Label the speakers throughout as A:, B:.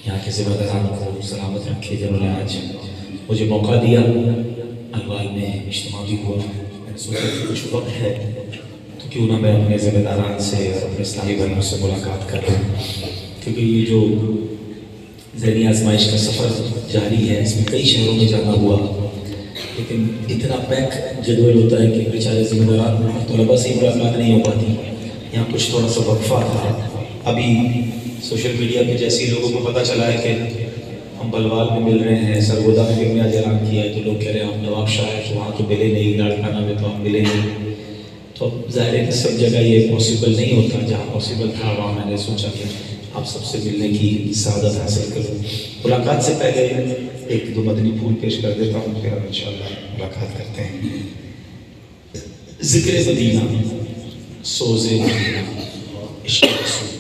A: یہاں کے ذمہ داران کو سلامت رکھے جنہوں نے آج مجھے موقع دیا۔ الوال میں اجتماع بھی ہوا، میں نے سوچا کہ کچھ وقت ہے تو کیوں نہ میں اپنے ذمہ داران سے اور اپنے اسلامی بھائیوں سے ملاقات کر رہا ہوں، کیونکہ یہ جو ذہنی آزمائش کا سفر جاری ہے اس میں کئی شہروں میں جانا ہوا، لیکن اتنا پیک جدول ہوتا ہے کہ بیچارے ذمہ داران اور طلباء سے ملاقات نہیں ہو پاتی۔ یہاں کچھ تھوڑا سا وقفہ تھا۔ ابھی سوشل میڈیا پہ جیسے لوگوں کو پتہ چلا ہے کہ ہم بلوال میں مل رہے ہیں، سرگودا میں بھی ہم نے آج اعلان کیا ہے، تو لوگ کہہ رہے ہیں ہم نواب شاہ ہے تو وہاں تو ملے نہیں، لاڑکانہ میں تو ہم ملے نہیں۔ تو ظاہر ہے کہ سب جگہ یہ پاسبل نہیں ہوتا، جہاں پاسبل تھا وہاں میں نے سوچا کہ آپ سب سے ملنے کی سعادت حاصل کروں۔ ملاقات سے پہلے ایک دو مدنی پھول پیش کر دیتا ہوں، پھر انشاءاللہ ملاقات کرتے ہیں۔ ذکر مدینہ، سوز مدینہ، عشق رسول،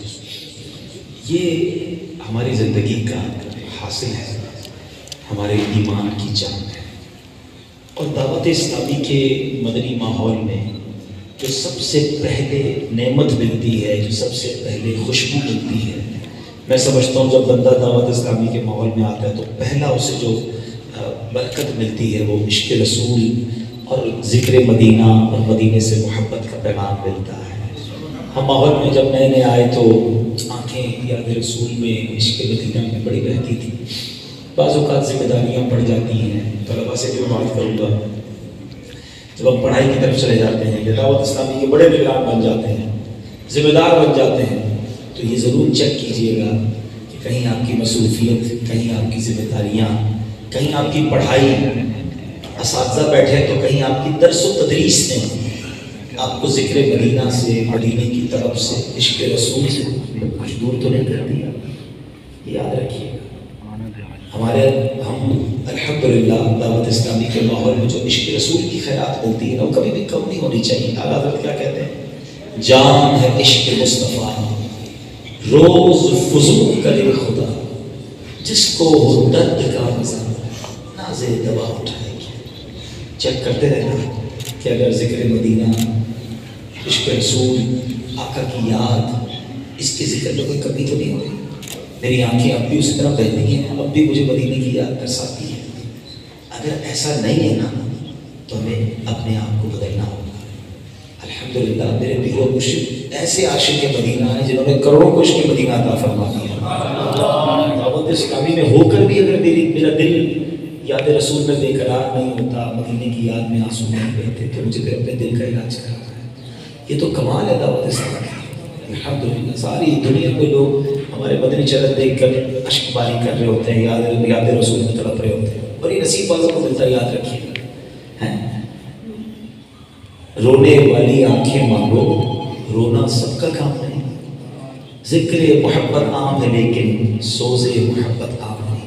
A: یہ ہماری زندگی کا حاصل ہے، ہمارے ایمان کی جان ہے۔ اور دعوت اسلامی کے مدنی ماحول میں جو سب سے پہلے نعمت ملتی ہے، جو سب سے پہلے خوشبو ملتی ہے، میں سمجھتا ہوں جب بندہ دعوت اسلامی کے ماحول میں آتا ہے تو پہلا اسے جو برکت ملتی ہے وہ عشق رسول اور ذکر مدینہ اور مدینے سے محبت کا پیغام ملتا ہے۔ ہم ماحول میں جب نئے نئے آئے تو آنکھیں یاد رسول میں عشق مدینہ میں بڑی بہتی تھی۔ بعض اوقات ذمہ داریاں پڑ جاتی ہیں، طلباء سے بھی بات کروں گا، جب ہم پڑھائی کی طرف چلے جاتے ہیں یا دعوت اسلامی کے بڑے نگران بن جاتے ہیں، ذمہ دار بن جاتے ہیں، تو یہ ضرور چیک کیجئے گا کہ کہیں آپ کی مصروفیت، کہیں آپ کی ذمہ داریاں، کہیں آپ کی پڑھائی، اساتذہ بیٹھے تو کہیں آپ کی درس و تدریس نے آپ کو ذکر مدینہ سے، مدینے کی طرف سے، عشق رسول سے کچھ دور تو نہیں کر دیا۔ یاد رکھیے ہم الحمدللہ دعوت اسلامی کے ماحول میں جو عشق رسول کی خیرات ملتی ہے وہ کبھی بھی کم نہیں ہونی چاہیے۔ اعلیٰ حضرت کیا کہتے ہیں؟ جان ہے عشق مصطفیٰ، روز فضول کرے خدا، جس کو ہو درد کا مزہ ناز دوا اٹھائے گی۔ چیک کرتے رہنا کہ اگر ذکر مدینہ، عشق رسول، آقا کی یاد، اس کے ذکر میں کوئی کمی تو نہیں ہو رہی۔ میری آنکھیں اب بھی اسی طرح بہتی ہیں، اب بھی مجھے مدینے کی یاد ترساتی ہے۔ اگر ایسا نہیں ہے نا تو ہمیں اپنے آپ کو بدلنا ہوگا۔ الحمدللہ میرے پیر و مرشد ایسے عاشق مدینہ ہیں جنہوں نے کروڑوں کو عشق مدینہ عطا فرما دیا۔ دعوت اسلامی میں ہو کر بھی اگر میرا دل یاد رسول میں بے قرار نہیں ہوتا، مدینے کی یاد میں آنسو نہیں بہتے، تو مجھے پھر اپنے دل کا علاج کرانا ہے۔ یہ تو کمال ہے دعوت اسلامی کا۔ الحمدللہ ساری دنیا میں لوگ ہمارے مدنی چرن دیکھ کر اشک باری کر رہے ہوتے ہیں، یاد رسول میں تڑپ رہے ہوتے ہیں، بڑی نصیب والوں کو ملتا ہے۔ یاد رکھیے گا، رونے والی آنکھیں مانگو، رونا سب کا کام نہیں۔ ذکر محبت عام ہے لیکن سوز محبت عام نہیں۔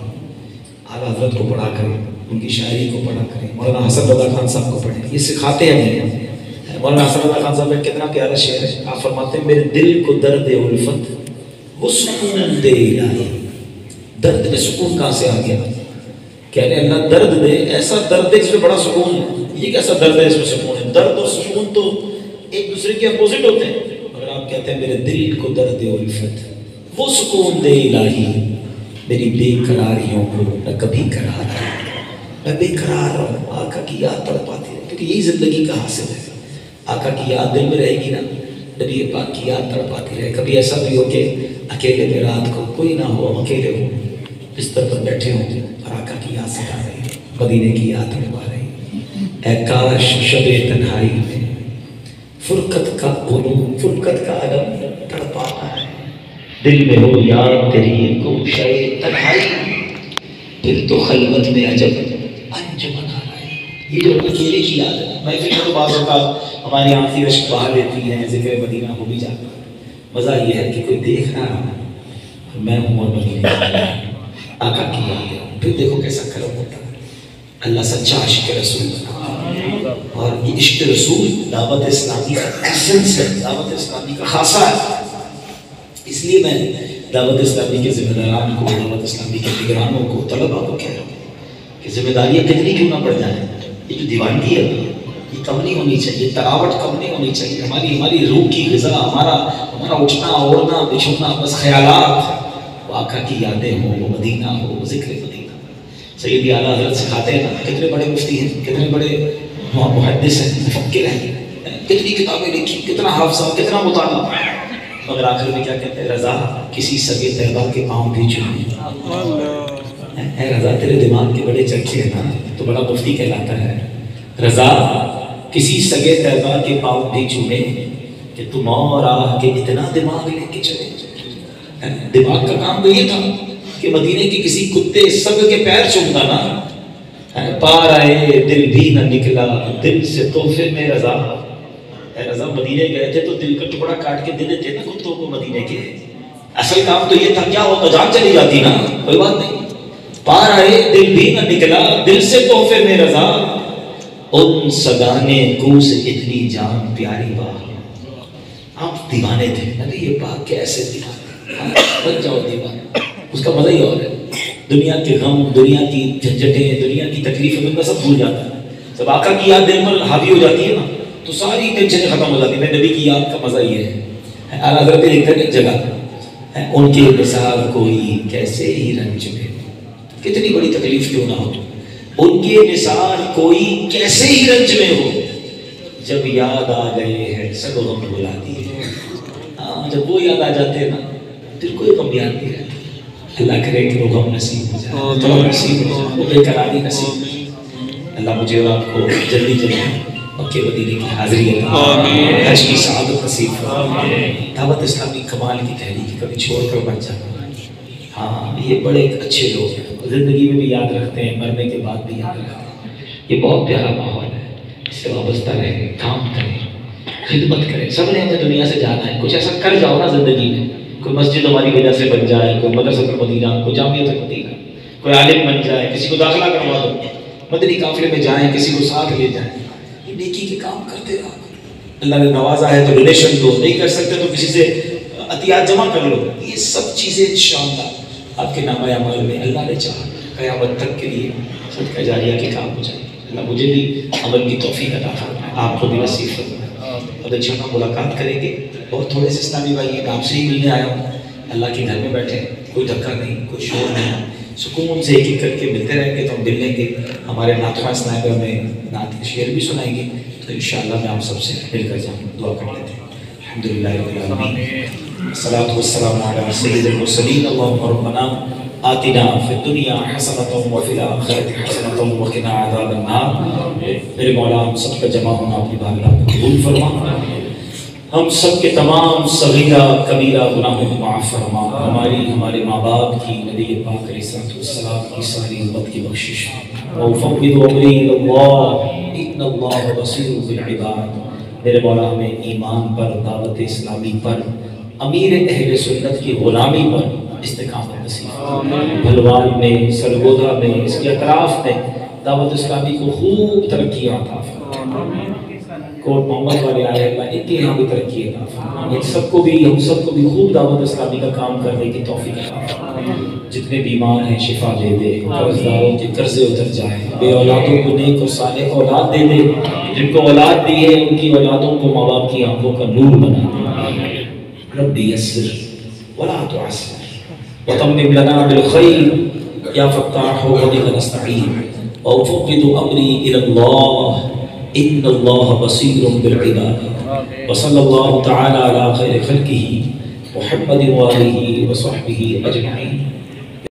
A: اعلیٰ حضرت کو پڑھا کریں، ان کی شاعری کو پڑھا کریں، مولانا حسن رضا خان صاحب کو پڑھیں، یہ سکھاتے ہیں۔ مولانا حسن رضا خان صاحب کا کتنا پیارا شعر ہے، آپ فرماتے ہیں میرے دل کو درد الفت وہ سکون دے الہی۔ درد میں سکون کہاں سے آ گیا؟ کہنے اللہ درد دے، ایسا درد ہے جس میں بڑا سکون ہے۔ یہ کیسا درد ہے اس میں سکون ہے؟ درد اور سکون تو ایک دوسرے کے اپوزٹ ہوتے ہیں۔ اگر آپ کہتے ہیں میرے دل کو درد الفت وہ سکون دے الہی، میری بے قراریوں کو نہ کبھی قرار ہے، میں بے قرار ہوں، آقا کی یاد تڑپاتی ہے، کیونکہ یہی زندگی کا حاصل ہے۔ آقا کی یاد دل میں رہے گی نا، نبی پاک کی یاد تڑپاتی رہے۔ کبھی ایسا بھی ہو کہ اکیلے میں رات کو کوئی نہ ہو، ہم اکیلے ہوں، بستر پر بیٹھے ہوں اور آقا کی یاد ستا رہی ہے، مدینے کی یاد تڑپا رہی ہے۔ اے کاش شب تنہائی میں فرقت کا فرقت کا علم تڑپاتا ہے، دل میں ہو یاد تیری گوشہ تنہائی، پھر تو خلوت میں عجب انجمن آ رہا ہے۔ یہ جو اکیلے کی یاد ہے، محفل میں تو بعض اوقات ہماری آنکھیں اشک بہا لیتی ہیں، ذکر مدینہ ہو بھی جاتا ہے۔ مزہ یہ ہے کہ کوئی دیکھ نہ رہا اور میں ہوں اور مدینے آقا کی یاد ہے، پھر دیکھو کیسا کرم ہوتا ہے۔ اللہ سچا عاشق رسول بنا، اور یہ عشق رسول دعوت اسلامی کا ایسنس ہے، دعوت اسلامی کا خاصہ ہے۔ اس لیے میں دعوت اسلامی کے ذمہ داران کو، دعوت اسلامی کے نگرانوں کو، طلباء کو کہہ رہا ہوں کہ ذمہ داریاں کتنی کیوں نہ پڑ جائیں، یہ جو دیوانگی ہے یہ کم نہیں ہونی چاہیے، تراوٹ کم نہیں ہونی چاہیے۔ ہماری روح کی غذا، ہمارا اٹھنا اوڑھنا بچھونا بس خیالات، وہ آقا کی یادیں ہوں، وہ مدینہ ہو، ذکر مدینہ۔ سیدی اعلیٰ حضرت سکھاتے ہیں نا، کتنے بڑے مفتی ہیں، کتنے بڑے محدث ہیں، مفکر ہیں، کتنی کتابیں لکھی، کتنا حافظہ، کتنا مطالعہ، مگر آخر میں کیا کہتے ہیں؟ رضا کسی سگے طیبہ کے پاؤں بھی چومے۔ اے رضا تیرے دماغ کے بڑے چرچے ہیں نا، تو بڑا مفتی کہلاتا ہے۔ رضا کسی سگے طیبہ کے پاؤں بھی چومے کہ تم اور آہ کے اتنا دماغ لے کے چلے۔ دماغ کا کام تو یہ تھا کہ مدینے کے کسی کتے سگ کے پیر چومتا نا، پار آئے دل بھی نہ نکلا دل سے تحفے میں رضا۔ اے رضا مدینے گئے تھے تو دل کا ٹکڑا کاٹ کے دے دیتے نا کتوں کو مدینے کے۔ اصل کام تو یہ تھا، کیا ہوتا جان چلی جاتی نا، کوئی بات نہیں۔ پار آئے دل بھی نہ نکلا دل سے تحفے میں رضا، ان سگانے کو سے اتنی جان پیاری باہ۔ آپ دیوانے تھے، نبی یہ پاک کیسے دیوانے، بن جاؤ دیوانے، اس کا مزہ ہی اور ہے۔ دنیا کے غم، دنیا کی جھنجھٹیں، دنیا کی تکلیفیں بندہ سب بھول جاتا ہے۔ جب آقا کی یاد دل پر حاوی ہو جاتی ہے نا تو ساری ٹینشنیں ختم ہو جاتی ہیں۔ نبی کی یاد کا مزہ یہ ہے۔ اعلیٰ حضرت لکھتے ہیں ایک جگہ، ان کے مثال کوئی کیسے ہی رنج میں، کتنی بڑی تکلیف کیوں نہ ہو، ان کے مثال کوئی کیسے ہی رنج میں ہو، جب یاد آ گئے ہیں سب غم بھلا دیے۔ ہاں جب وہ یاد آ جاتے ہیں نا پھر کوئی غم یاد نہیں رہتا۔ اللہ کرے کہ وہ غم نصیب ہو جائے، تو نصیب ہو جائے، وہ بے قراری نصیب ہو جائے۔ اللہ مجھے اور آپ کو جلدی جلدی مکے مدینے کی حاضری عطا، حج کی سعادت نصیب فرمائے، دعوت اسلامی کمال کی تحریک کبھی چھوڑ کر مت جانا۔ ہاں یہ بڑے اچھے لوگ ہیں، زندگی میں بھی یاد رکھتے ہیں، مرنے کے بعد بھی یاد رکھتے ہیں۔ یہ بہت پیارا ماحول ہے، اس سے وابستہ رہیں، کام کریں، خدمت کریں۔ سب نے ہمیں دنیا سے جانا ہے، کچھ ایسا کر جاؤ نا زندگی میں، کوئی مسجد ہماری وجہ سے بن جائے، کوئی مدرسۃ المدینہ، کوئی جامعۃ المدینہ، کوئی عالم بن جائے، کسی کو داخلہ کروا دو، مدنی قافلے میں جائیں، کسی کو ساتھ لے جائیں، یہ نیکی کے کام کرتے رہو۔ اللہ نے نوازا ہے تو ڈونیشن دو، نہیں کر سکتے تو کسی سے عطیات جمع کر لو۔ یہ سب چیزیں انشاءاللہ آپ کے نامہ اعمال میں اللہ نے چاہا قیامت تک کے لیے صدقہ جاریہ کے کام ہو جائے۔ اللہ مجھے بھی عمل کی توفیق عطا فرمائے، آپ کو بھی نصیب فرمائے۔ اب انشاءاللہ ملاقات کریں گے، بہت تھوڑے سے اسلامی بھائی ہیں، آپ سے ہی ملنے آیا ہوں، اللہ کے گھر میں بیٹھے، کوئی دھکا نہیں، کوئی شور نہیں، سکون سے ایک ایک کر کے ملتے رہیں گے تو ہم مل لیں گے۔ ہمارے نعتخواں اسنائبر میں نعت شعر بھی سنائیں گے، تو انشاءاللہ میں آپ سب سے مل کر جاؤں، دعا کر لیتے ہیں۔ الحمدللہ رب العالمین، الصلاۃ والسلام علی سید المرسلین، اللہم ربنا آتنا فی الدنیا حسنۃ وفی الآخرۃ حسنۃ وقنا عذاب النار۔ میرے مولا ہم سب کا جمع ہونا اپنی بارگاہ میں قبول فرما، ہم سب کے تمام صغیرہ کبیرہ گناہوں کو معاف فرما، ہمارے ماں باپ کی، نبی پاک علیہ الصلوۃ والسلام کی ساری امت کی بخشش۔ وَأُفَوِّضُ أَمْرِي إِلَى اللَّهِ إِنَّ اللَّهَ بَصِيرٌ بِالْعِبَادِ۔ میرے مولا ہمیں ایمان پر، دعوت اسلامی پر، امیر اہل سنت کی غلامی پر استقامت نصیب، بھلوال میں، سرگودا میں، اس کے اطراف میں دعوت اسلامی کو خوب ترقی عطا فرما۔ کوٹ محمد والے آئے اللہ ان کے یہاں بھی ترقی عطا فرما، ہم سب کو بھی خوب دعوت اسلامی کا کام کرنے کی توفیق عطا فرما۔ جتنے بیمار ہیں شفا دے دے، قرض داروں کے قرضے اتر جائیں، بے اولادوں کو نیک اور صالح اولاد دے دے، جن کو اولاد دی ہے ان کی اولادوں کو ماں باپ کی آنکھوں کا نور بنا دے۔ رب یسر ولا تعسر وتمم لنا بالخير یا فتاح وبك نستعين وأفوض أمري إلى الله إن الله بصير بالعباد وصلى الله تعالى على خير خلقه محمد وآله وصحبه أجمعين۔